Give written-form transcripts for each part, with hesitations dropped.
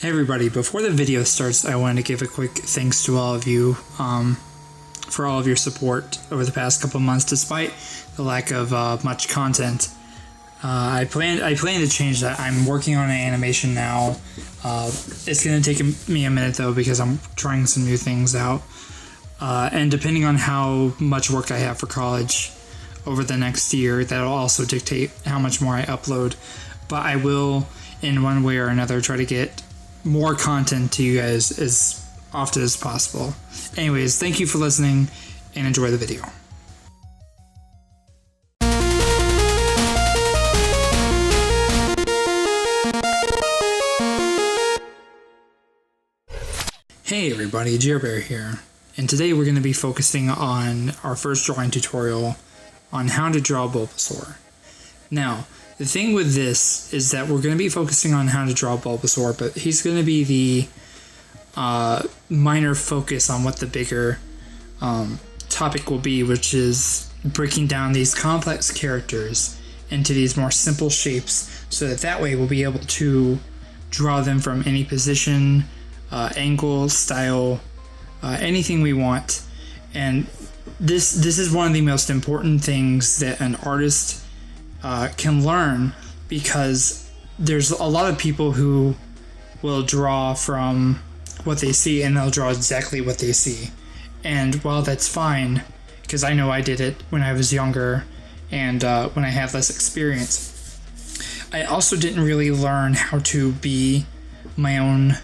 Hey everybody, before the video starts, I wanted to give a quick thanks to all of you for all of your support over the past couple months, despite the lack of much content. I plan to change that. I'm working on an animation now. It's going to take me a minute though because I'm trying some new things out. And depending on how much work I have for college over the next year, that'll also dictate how much more I upload. But I will, in one way or another, try to get more content to you guys as often as possible. Anyways, thank you for listening and enjoy the video. Hey everybody, JerBer here, and today we're going to be focusing on our first drawing tutorial on how to draw Bulbasaur. Now, the thing with this is that we're going to be focusing on how to draw Bulbasaur, but he's going to be the minor focus on what the bigger topic will be, which is breaking down these complex characters into these more simple shapes so that way we'll be able to draw them from any position, angle, style, anything we want. And this is one of the most important things that an artist can learn, because there's a lot of people who will draw from what they see and they'll draw exactly what they see. And while that's fine, because I know I did it when I was younger and when I had less experience, I also didn't really learn how to be my own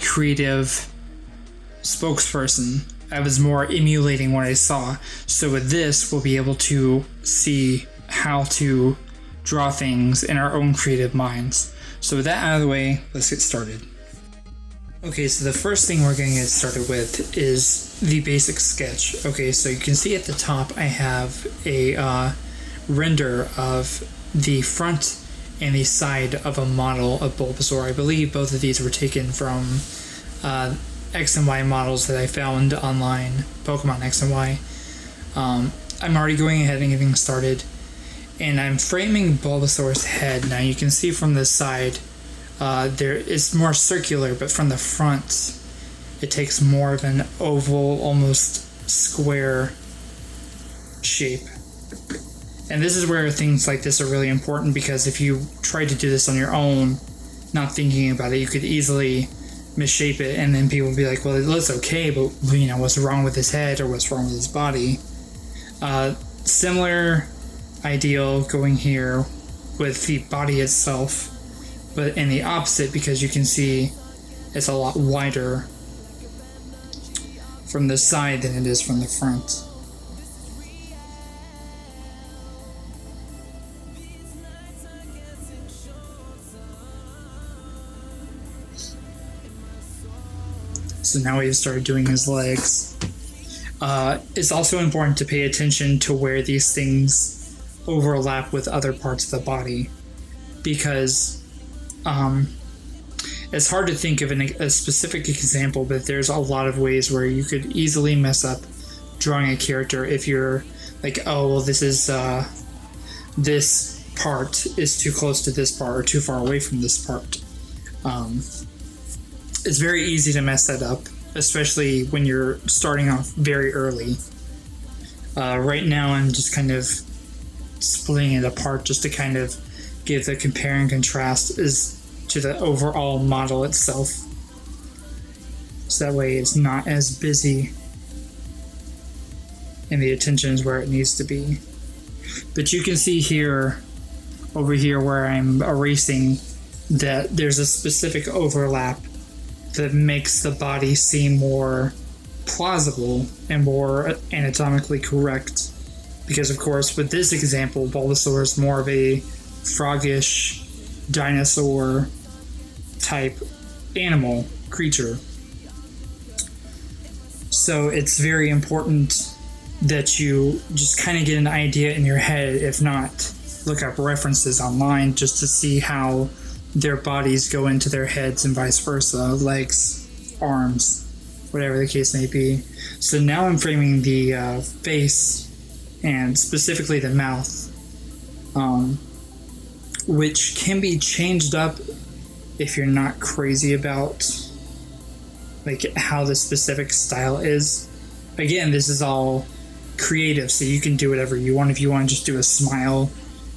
creative spokesperson. I was more emulating what I saw. So with this, we'll be able to see how to draw things in our own creative minds. So with that out of the way, let's get started. Okay, so the first thing we're going to get started with is the basic sketch. Okay, so you can see at the top I have a render of the front and the side of a model of Bulbasaur. I believe both of these were taken from X and Y models that I found online, Pokemon X and Y. I'm already going ahead and getting started, and I'm framing Bulbasaur's head. Now you can see from this side, it's more circular, but from the front, it takes more of an oval, almost square shape. And this is where things like this are really important, because if you try to do this on your own, not thinking about it, you could easily misshape it, and then people will be like, well, it looks okay, but you know, what's wrong with his head or what's wrong with his body? Similar ideal going here with the body itself, but in the opposite, because you can see it's a lot wider from the side than it is from the front. So now we've started doing his legs. It's also important to pay attention to where these things overlap with other parts of the body, because it's hard to think of a specific example, but there's a lot of ways where you could easily mess up drawing a character if you're like, oh, well, this part is too close to this part or too far away from this part. It's very easy to mess that up, especially when you're starting off very early. Right now I'm just kind of splitting it apart just to kind of give the compare and contrast to the overall model itself. So that way it's not as busy and the attention is where it needs to be. But you can see here, over here where I'm erasing, that there's a specific overlap that makes the body seem more plausible and more anatomically correct. Because of course, with this example, Bulbasaur is more of a froggish dinosaur type animal creature. So it's very important that you just kind of get an idea in your head, if not, look up references online just to see how their bodies go into their heads and vice versa, legs, arms, whatever the case may be. So now I'm framing the face, and specifically the mouth, which can be changed up if you're not crazy about like how the specific style is. Again, this is all creative, so you can do whatever you want. If you want to just do a smile,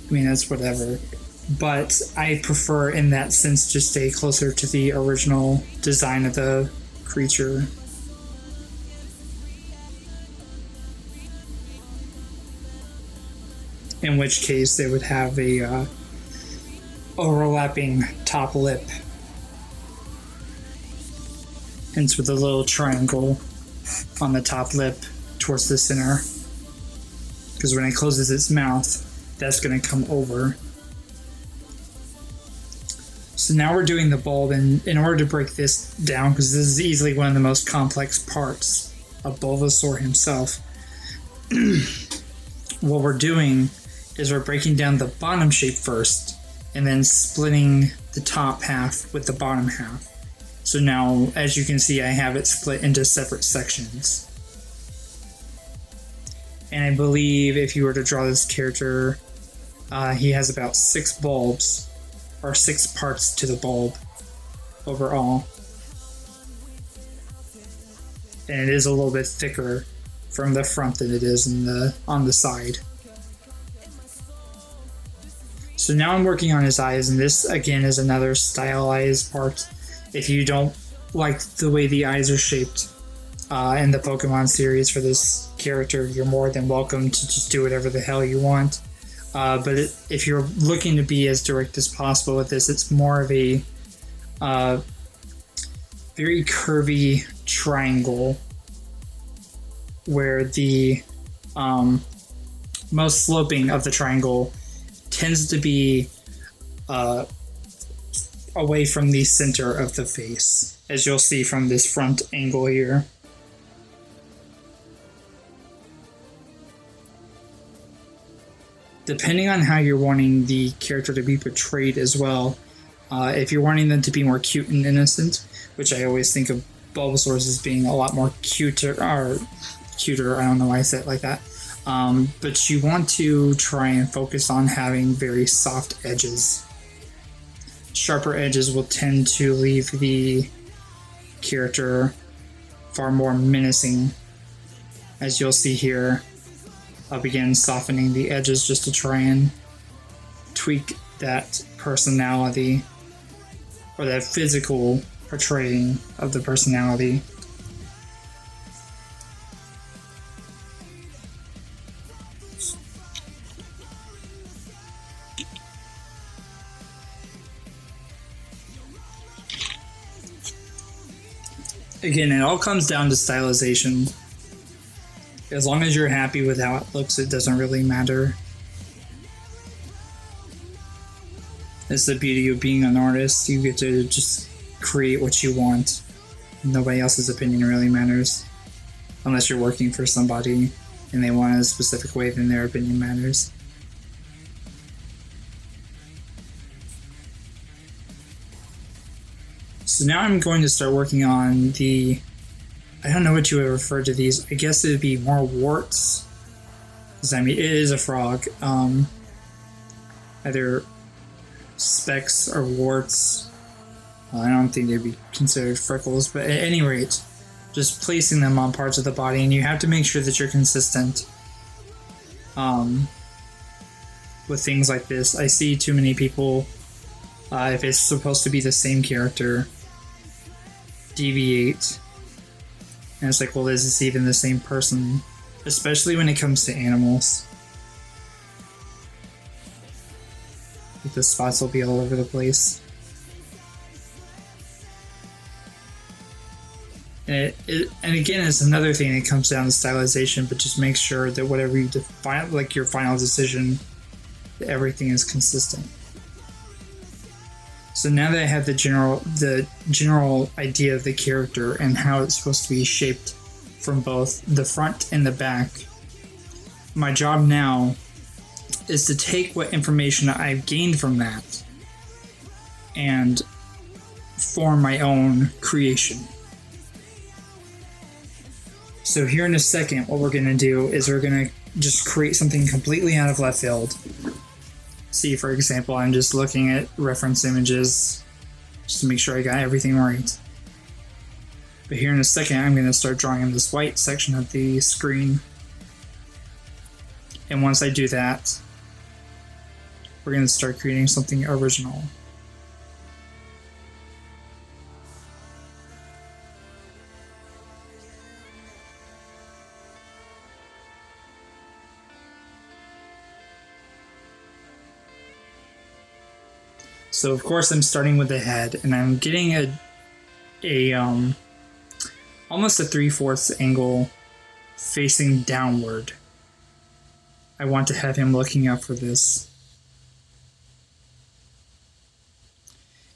I mean, that's whatever. But I prefer, in that sense, to stay closer to the original design of the creature. In which case, they would have a overlapping top lip. Hence with a little triangle on the top lip towards the center. Because when it closes its mouth, that's going to come over. So now we're doing the bulb, and in order to break this down, because this is easily one of the most complex parts of Bulbasaur himself, what we're doing is we're breaking down the bottom shape first, and then splitting the top half with the bottom half. So now, as you can see, I have it split into separate sections. And I believe if you were to draw this character, he has about 6 bulbs, or 6 parts to the bulb overall. And it is a little bit thicker from the front than it is on the side. So now I'm working on his eyes, and this again is another stylized part. If you don't like the way the eyes are shaped in the Pokemon series for this character, you're more than welcome to just do whatever the hell you want. But if you're looking to be as direct as possible with this, it's more of a very curvy triangle where the most sloping of the triangle tends to be away from the center of the face, as you'll see from this front angle here. Depending on how you're wanting the character to be portrayed as well, if you're wanting them to be more cute and innocent, which I always think of Bulbasaur as being a lot more cuter, I don't know why I said it like that, but you want to try and focus on having very soft edges. Sharper edges will tend to leave the character far more menacing, as you'll see here. I'll begin softening the edges just to try and tweak that personality, or that physical portraying of the personality. Again, it all comes down to stylization. As long as you're happy with how it looks, it doesn't really matter. It's the beauty of being an artist. You get to just create what you want. Nobody else's opinion really matters. Unless you're working for somebody and they want it a specific way, then their opinion matters. So now I'm going to start working on the, I don't know what you would refer to these. I guess it would be more warts. Because I mean, it is a frog. Either specks or warts. I don't think they'd be considered freckles, but at any rate, just placing them on parts of the body, and you have to make sure that you're consistent with things like this. I see too many people, if it's supposed to be the same character, deviate. And it's like, well, is this even the same person? Especially when it comes to animals. Like the spots will be all over the place. And again, it's another thing that comes down to stylization, but just make sure that whatever you define, like your final decision, that everything is consistent. So now that I have the general idea of the character and how it's supposed to be shaped from both the front and the back, my job now is to take what information I've gained from that and form my own creation. So here in a second, what we're going to do is we're going to just create something completely out of left field. See, for example, I'm just looking at reference images just to make sure I got everything right. But here in a second, I'm going to start drawing in this white section of the screen. And once I do that, we're going to start creating something original. So of course I'm starting with the head, and I'm getting almost a 3/4 angle facing downward. I want to have him looking up for this.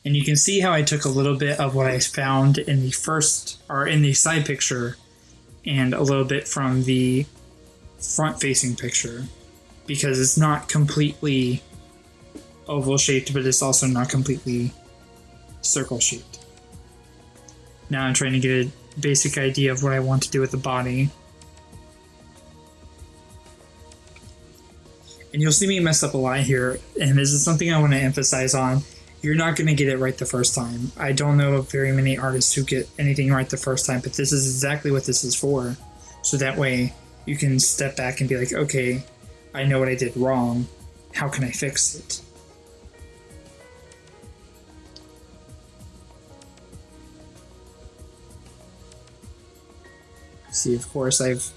And you can see how I took a little bit of what I found in the side picture and a little bit from the front facing picture, because it's not completely oval shaped, but it's also not completely circle shaped. Now I'm trying to get a basic idea of what I want to do with the body. And you'll see me mess up a lot here, and this is something I want to emphasize on. You're not going to get it right the first time. I don't know of very many artists who get anything right the first time, but this is exactly what this is for. So that way you can step back and be like, okay, I know what I did wrong. How can I fix it? See, of course, I've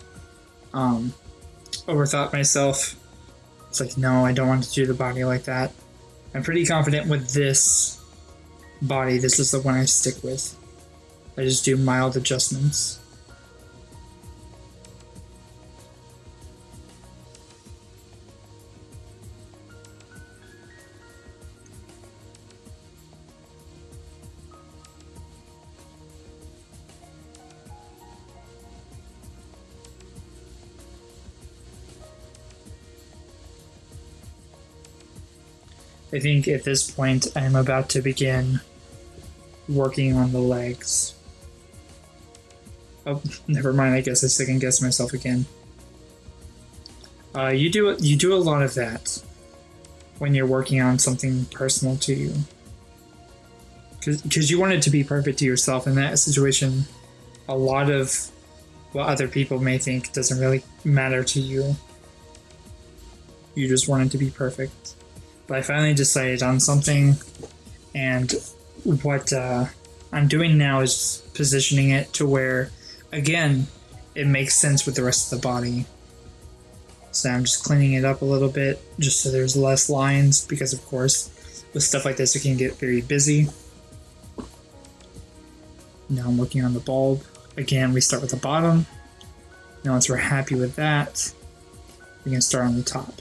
overthought myself. It's like, no, I don't want to do the body like that. I'm pretty confident with this body. This is the one I stick with. I just do mild adjustments. I think at this point I'm about to begin working on the legs. Oh, never mind, I guess I second guessed myself again. You do a lot of that when you're working on something personal to you. Because you want it to be perfect to yourself. In that situation, a lot of what other people may think doesn't really matter to you. You just want it to be perfect. But I finally decided on something, and what I'm doing now is positioning it to where, again, it makes sense with the rest of the body. So I'm just cleaning it up a little bit, just so there's less lines, because of course, with stuff like this, it can get very busy. Now I'm working on the bulb. Again, we start with the bottom. Now once we're happy with that, we can start on the top.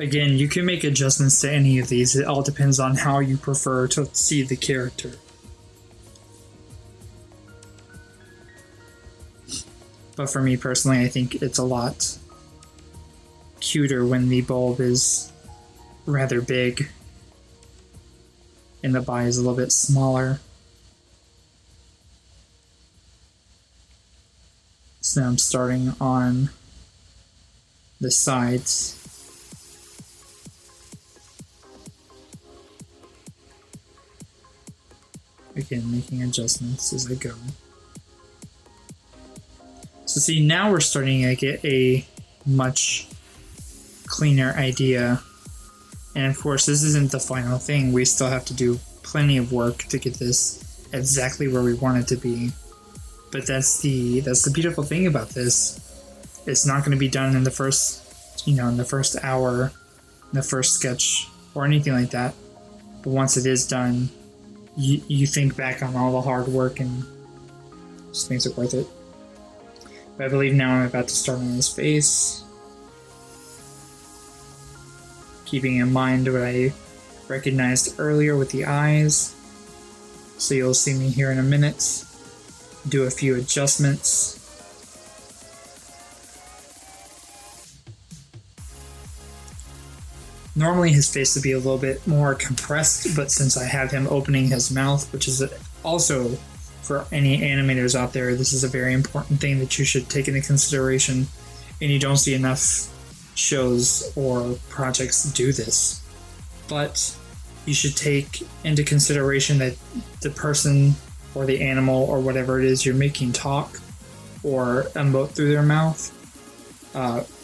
Again, you can make adjustments to any of these. It all depends on how you prefer to see the character. But for me personally, I think it's a lot cuter when the bulb is rather big and the body is a little bit smaller. So now I'm starting on the sides. Again, making adjustments as I go. So see, now we're starting to get a much cleaner idea. And of course, this isn't the final thing. We still have to do plenty of work to get this exactly where we want it to be. But that's the beautiful thing about this. It's not going to be done in the first, in the first hour, in the first sketch, or anything like that. But once it is done, you think back on all the hard work and just makes it worth it. But I believe now I'm about to start on his face. Keeping in mind what I recognized earlier with the eyes. So you'll see me here in a minute do a few adjustments. Normally his face would be a little bit more compressed, but since I have him opening his mouth, which is also, for any animators out there, this is a very important thing that you should take into consideration, and you don't see enough shows or projects do this. But you should take into consideration that the person or the animal or whatever it is you're making talk or emote through their mouth,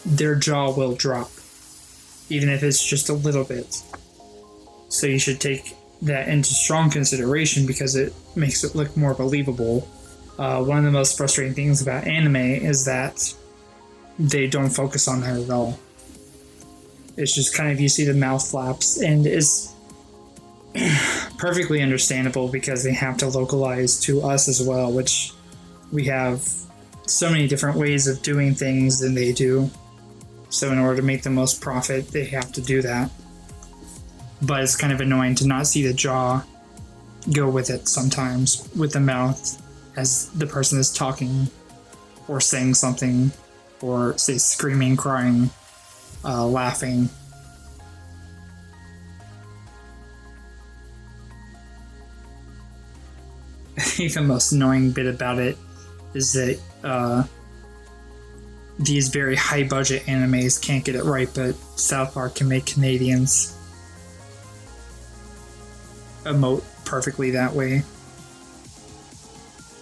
their jaw will drop, even if it's just a little bit. So you should take that into strong consideration because it makes it look more believable. One of the most frustrating things about anime is that they don't focus on that at all. It's just kind of, you see the mouth flaps, and it's perfectly understandable because they have to localize to us as well, which we have so many different ways of doing things than they do. So in order to make the most profit, they have to do that. But it's kind of annoying to not see the jaw go with it sometimes, with the mouth, as the person is talking or saying something, or say screaming, crying, laughing. I think the most annoying bit about it is that these very high budget animes can't get it right, but South Park can make Canadians emote perfectly that way.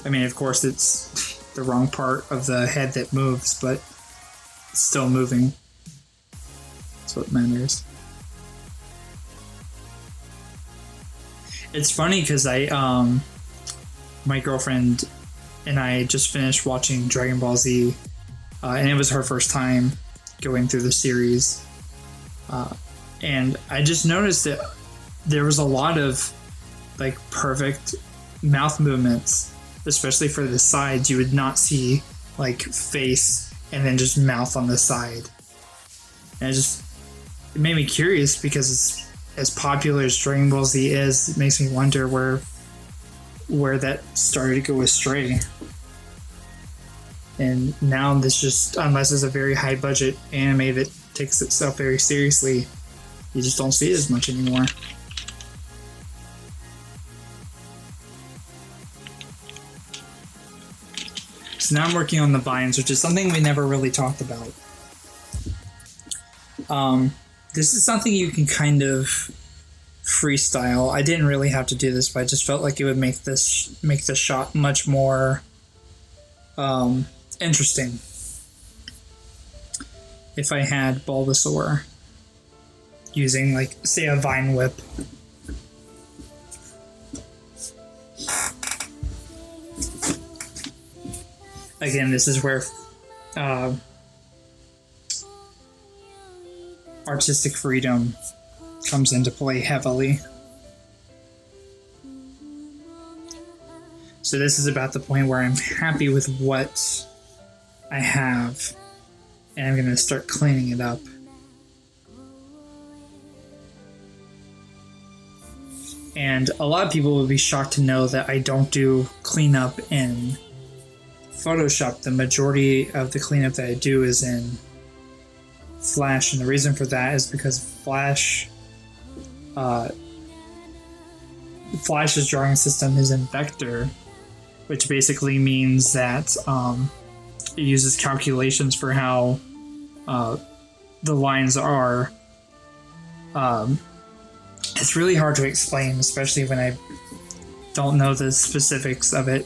I mean, of course, it's the wrong part of the head that moves, but it's still moving. That's what matters. It's funny because my girlfriend and I just finished watching Dragon Ball Z, and it was her first time going through the series. And I just noticed that there was a lot of like perfect mouth movements, especially for the sides. You would not see like face and then just mouth on the side. And it made me curious because it's as popular as Dragon Ball Z is, it makes me wonder where that started to go astray. And now this just, unless it's a very high budget anime that takes itself very seriously, you just don't see it as much anymore. So now I'm working on the vines, which is something we never really talked about. This is something you can kind of freestyle. I didn't really have to do this, but I just felt like it would make the shot much more interesting if I had Bulbasaur using, like, say, a vine whip. Again, this is where artistic freedom comes into play heavily. So this is about the point where I'm happy with what I have, and I'm going to start cleaning it up. And a lot of people will be shocked to know that I don't do cleanup in Photoshop. The majority of the cleanup that I do is in Flash, and the reason for that is because Flash's drawing system is in vector, which basically means that it uses calculations for how the lines are. It's really hard to explain, especially when I don't know the specifics of it.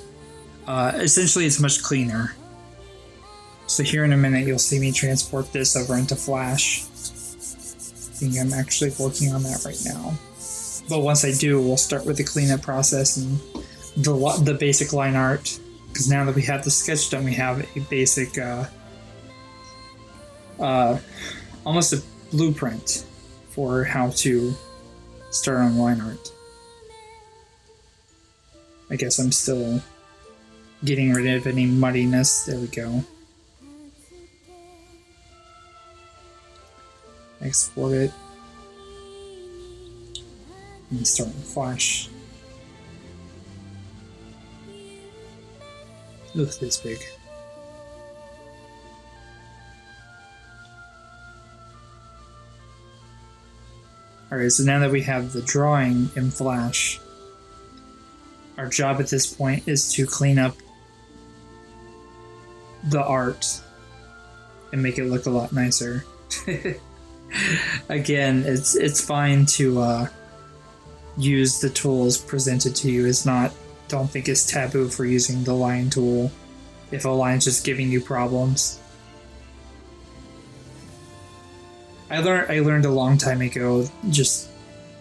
Essentially, it's much cleaner. So here in a minute, you'll see me transport this over into Flash. I think I'm actually working on that right now. But once I do, we'll start with the cleanup process and the basic line art. Because now that we have the sketch done, we have a basic, almost a blueprint for how to start on line art. I guess I'm still getting rid of any muddiness. There we go. Export it. And start with Flash. Look this big. Alright, so now that we have the drawing in Flash, our job at this point is to clean up the art and make it look a lot nicer. Again, it's fine to use the tools presented to you. Don't think it's taboo for using the line tool if a line's just giving you problems. I learned a long time ago, just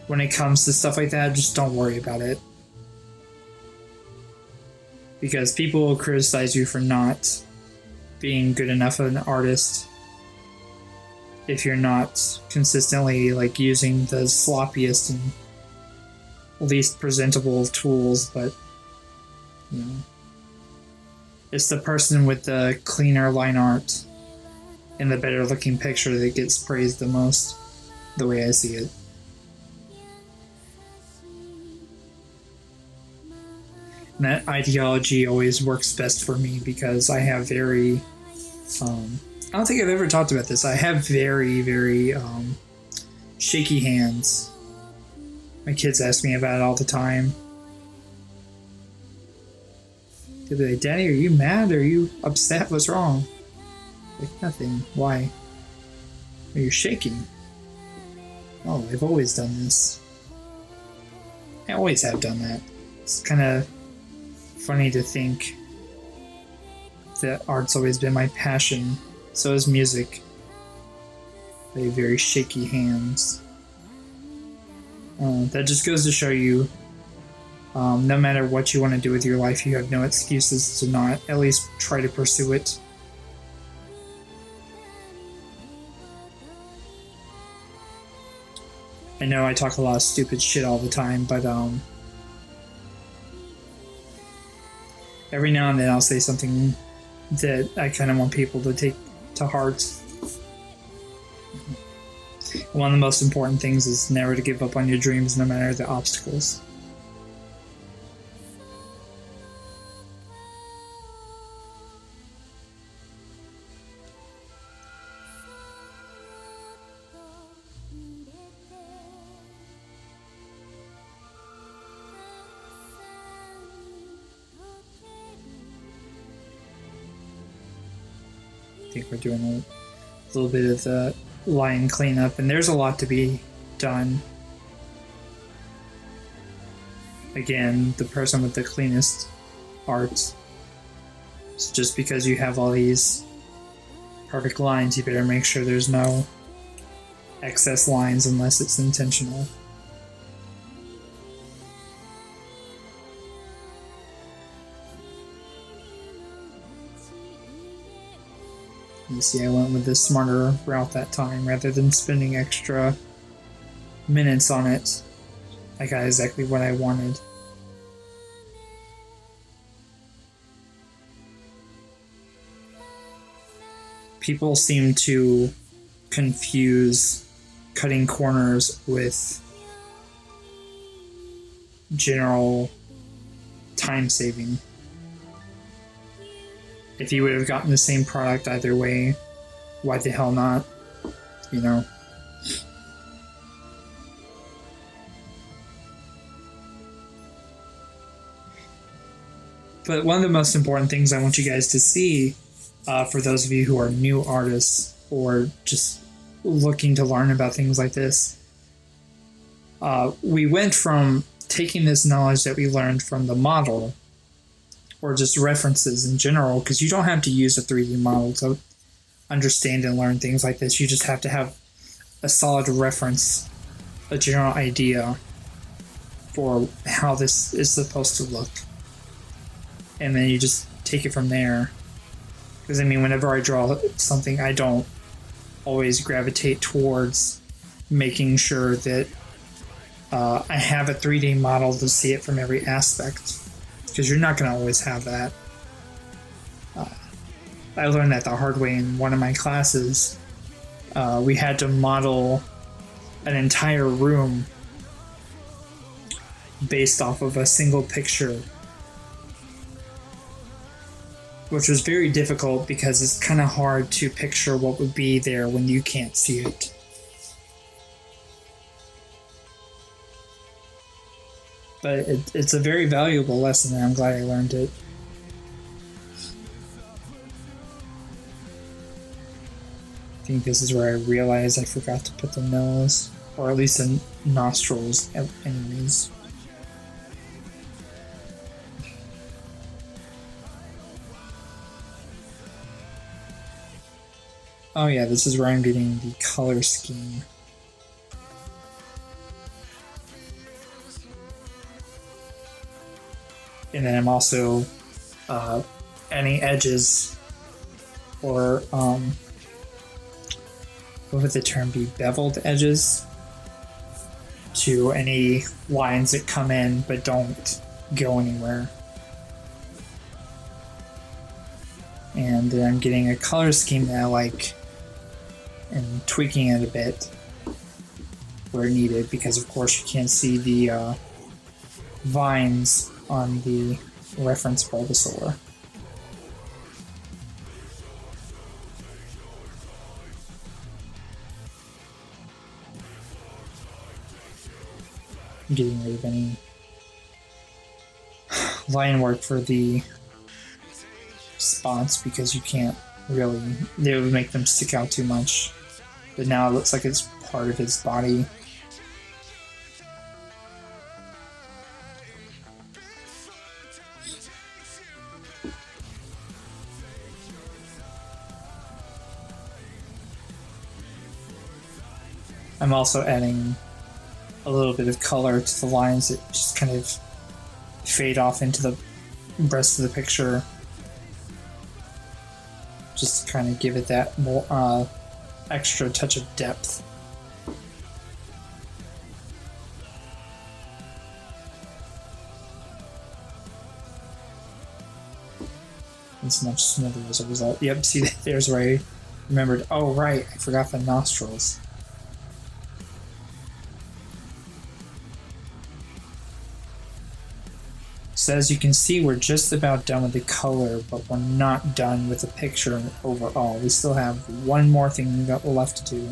when it comes to stuff like that, just don't worry about it. Because people will criticize you for not being good enough of an artist if you're not consistently like using the sloppiest and least presentable of tools, but you know, it's the person with the cleaner line art and the better looking picture that gets praised the most, the way I see it. And that ideology always works best for me because I have very, I don't think I've ever talked about this. I have very, very shaky hands. My kids ask me about it all the time. They'll be like, "Daddy, are you mad? Are you upset? What's wrong?" Like, nothing. Why? "Oh, you're shaking." "Oh, I've always done this." I always have done that. It's kind of funny to think that art's always been my passion. So is music. I have very shaky hands. That just goes to show you, no matter what you want to do with your life, you have no excuses to not at least try to pursue it. I know I talk a lot of stupid shit all the time, but every now and then I'll say something that I kind of want people to take to heart. One of the most important things is never to give up on your dreams, no matter the obstacles. I think we're doing a little bit of the line cleanup, and there's a lot to be done. Again, the person with the cleanest art. So just because you have all these perfect lines, you better make sure there's no excess lines unless it's intentional. You see, I went with the smarter route that time rather than spending extra minutes on it. I got exactly what I wanted. People seem to confuse cutting corners with general time saving. If you would have gotten the same product either way, why the hell not? You know? But one of the most important things I want you guys to see, for those of you who are new artists or just looking to learn about things like this, we went from taking this knowledge that we learned from the model, or just references in general, because you don't have to use a 3D model to understand and learn things like this. You just have to have a solid reference, a general idea for how this is supposed to look. And then you just take it from there. Because, I mean, whenever I draw something, I don't always gravitate towards making sure that I have a 3D model to see it from every aspect. Because you're not going to always have that. I learned that the hard way in one of my classes. We had to model an entire room based off of a single picture, which was very difficult because it's kind of hard to picture what would be there when you can't see it. But it's a very valuable lesson, and I'm glad I learned it. think this is where I realized I forgot to put the nose, or at least the nostrils anyways. Oh yeah, this is where I'm getting the color scheme. And then I'm also adding edges, or what would the term be? Beveled edges to any lines that come in but don't go anywhere. And then I'm getting a color scheme that I like and tweaking it a bit where needed, because of course you can't see the vines on the reference Bulbasaur. I'm getting rid of any line work for the spots because you can't really, they would make them stick out too much. But now it looks like it's part of his body. I'm also adding a little bit of color to the lines that just kind of fade off into the rest of the picture. Just to kind of give it that more extra touch of depth. It's much smoother as a result. Yep, see, there's where I remembered. Oh, right, I forgot the nostrils. So as you can see, we're just about done with the color, but we're not done with the picture overall. We still have one more thing left to do.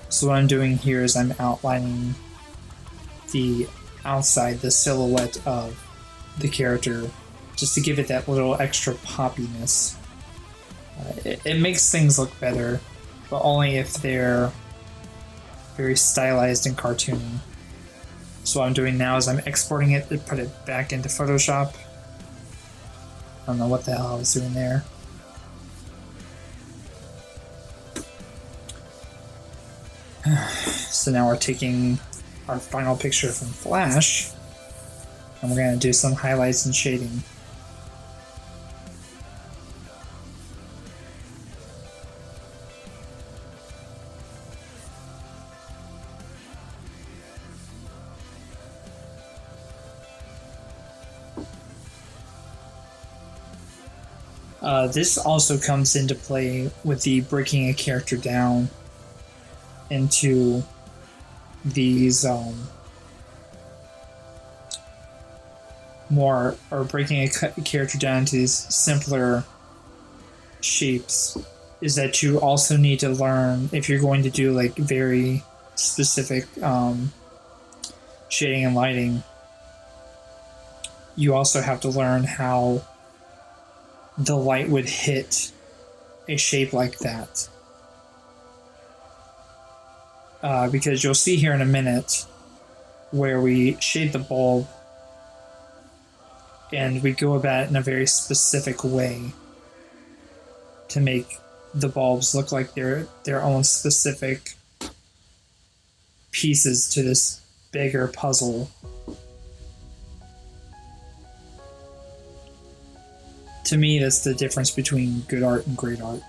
So what I'm doing here is I'm outlining the outside, the silhouette of the character, just to give it that little extra poppiness. It makes things look better, but only if they're very stylized and cartoony. So what I'm doing now is I'm exporting it and put it back into Photoshop. I don't know what the hell I was doing there. So now we're taking our final picture from Flash, and we're going to do some highlights and shading. This also comes into play with the breaking a character down into these more, or breaking a character down into these simpler shapes, is that you also need to learn, if you're going to do like very specific shading and lighting, you also have to learn how the light would hit a shape like that. Because you'll see here in a minute where we shade the bulb and we go about it in a very specific way to make the bulbs look like they're their own specific pieces to this bigger puzzle. To me, that's the difference between good art and great art.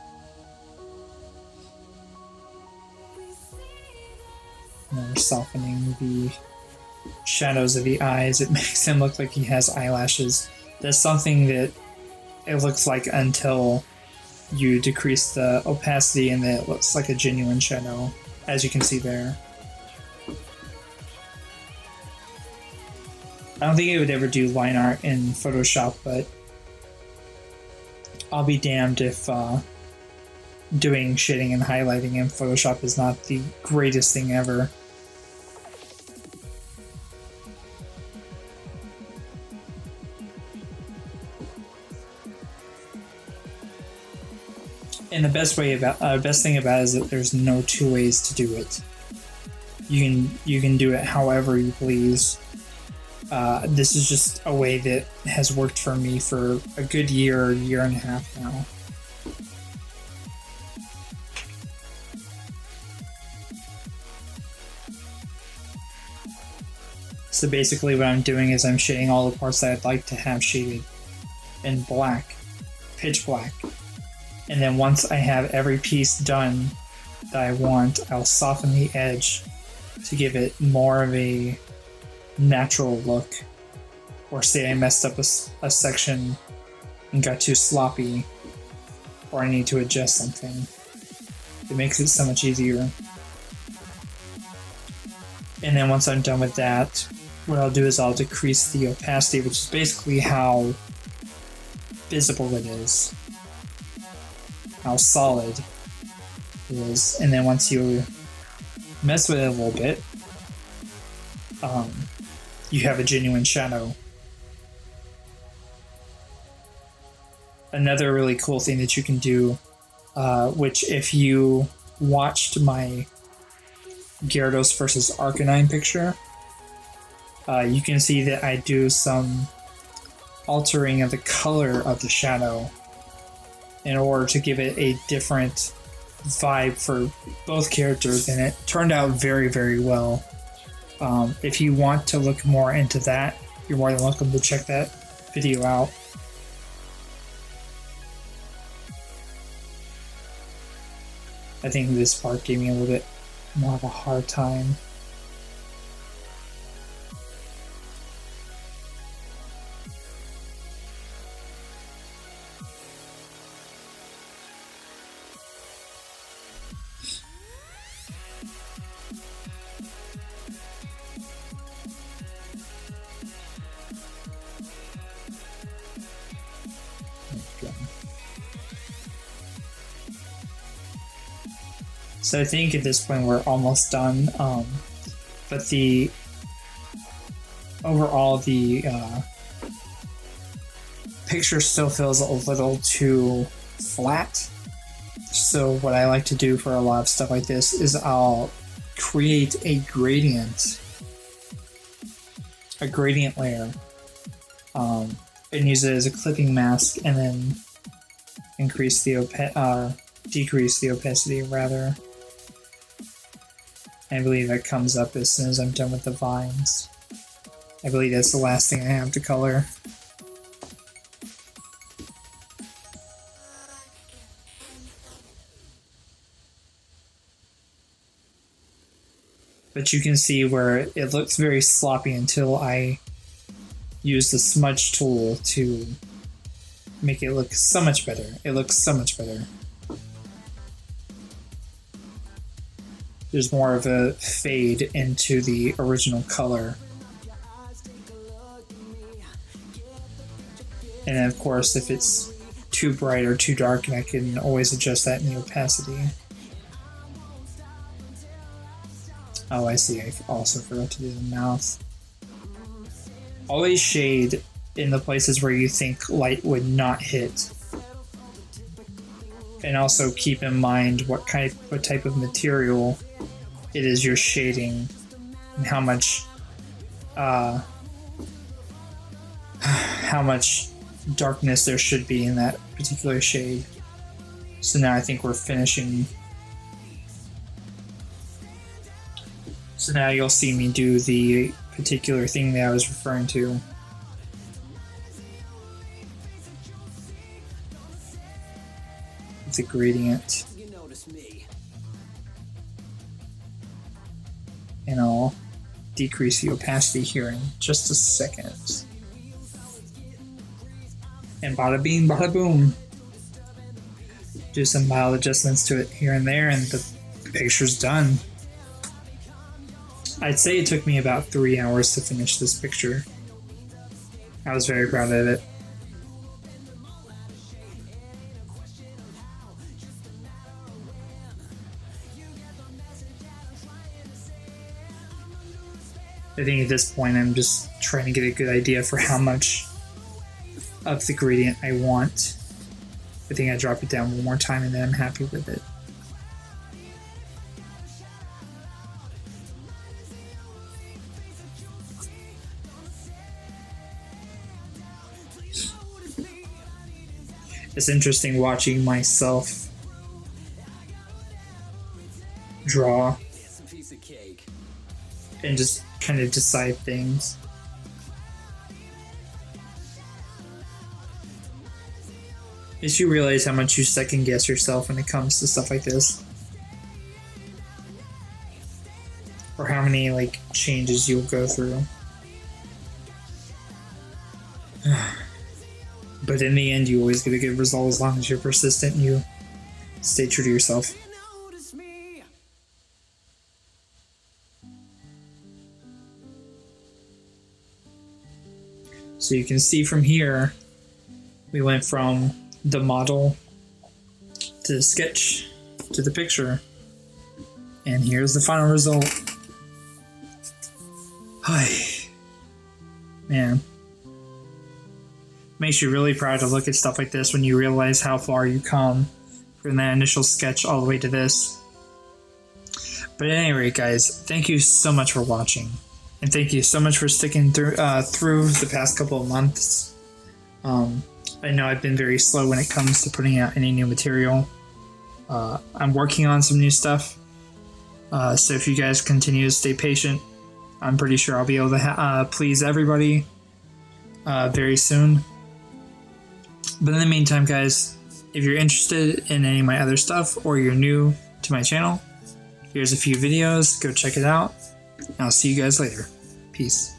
And we're softening the shadows of the eyes. It makes him look like he has eyelashes. That's something that it looks like until you decrease the opacity and it looks like a genuine shadow, as you can see there. I don't think it would ever do line art in Photoshop, but I'll be damned if doing shading and highlighting in Photoshop is not the greatest thing ever. And the best thing about it is that there's no two ways to do it. You can do it however you please. This is just a way that has worked for me for a good year and a half now. So basically what I'm doing is I'm shading all the parts that I'd like to have shaded in black, pitch black. And then once I have every piece done that I want, I'll soften the edge to give it more of a natural look. Or say I messed up a section and got too sloppy, or I need to adjust something. It makes it so much easier. And then once I'm done with that, what I'll do is I'll decrease the opacity, which is basically how visible it is, how solid it is. And then once you mess with it a little bit, you have a genuine shadow. Another really cool thing that you can do, which if you watched my Gyarados versus Arcanine picture, you can see that I do some altering of the color of the shadow in order to give it a different vibe for both characters, and it turned out very, very well. If you want to look more into that, you're more than welcome to check that video out. I think this part gave me a little bit more of a hard time. So I think at this point we're almost done, but the overall the picture still feels a little too flat. So what I like to do for a lot of stuff like this is I'll create a gradient layer, and use it as a clipping mask, and then decrease the opacity rather. I believe that comes up as soon as I'm done with the vines. I believe that's the last thing I have to color. But you can see where it looks very sloppy until I use the smudge tool to make it look so much better. It looks so much better. There's more of a fade into the original color. And then of course, if it's too bright or too dark, I can always adjust that in the opacity. Oh, I see. I also forgot to do the mouth. Always shade in the places where you think light would not hit. And also keep in mind what type of material it is you're shading, and how much darkness there should be in that particular shade. So now I think we're finishing. So now you'll see me do the particular thing that I was referring to. The gradient. And I'll decrease the opacity here in just a second. And bada bing, bada boom. Do some mild adjustments to it here and there, and the picture's done. I'd say it took me about 3 hours to finish this picture. I was very proud of it. I think at this point I'm just trying to get a good idea for how much of the gradient I want. I think I drop it down one more time and then I'm happy with it. It's interesting watching myself draw and just kind of decide things. Makes you realize how much you second guess yourself when it comes to stuff like this. Or how many like changes you'll go through. But in the end, you always get a good result as long as you're persistent and you stay true to yourself. So you can see from here, we went from the model to the sketch to the picture. And here's the final result. Hi. Man. Makes you really proud to look at stuff like this when you realize how far you come from that initial sketch all the way to this. But at any rate, guys, thank you so much for watching. And thank you so much for sticking through the past couple of months. I know I've been very slow when it comes to putting out any new material. I'm working on some new stuff. So if you guys continue to stay patient, I'm pretty sure I'll be able to please everybody very soon. But in the meantime, guys, if you're interested in any of my other stuff or you're new to my channel, here's a few videos. Go check it out. I'll see you guys later. Peace.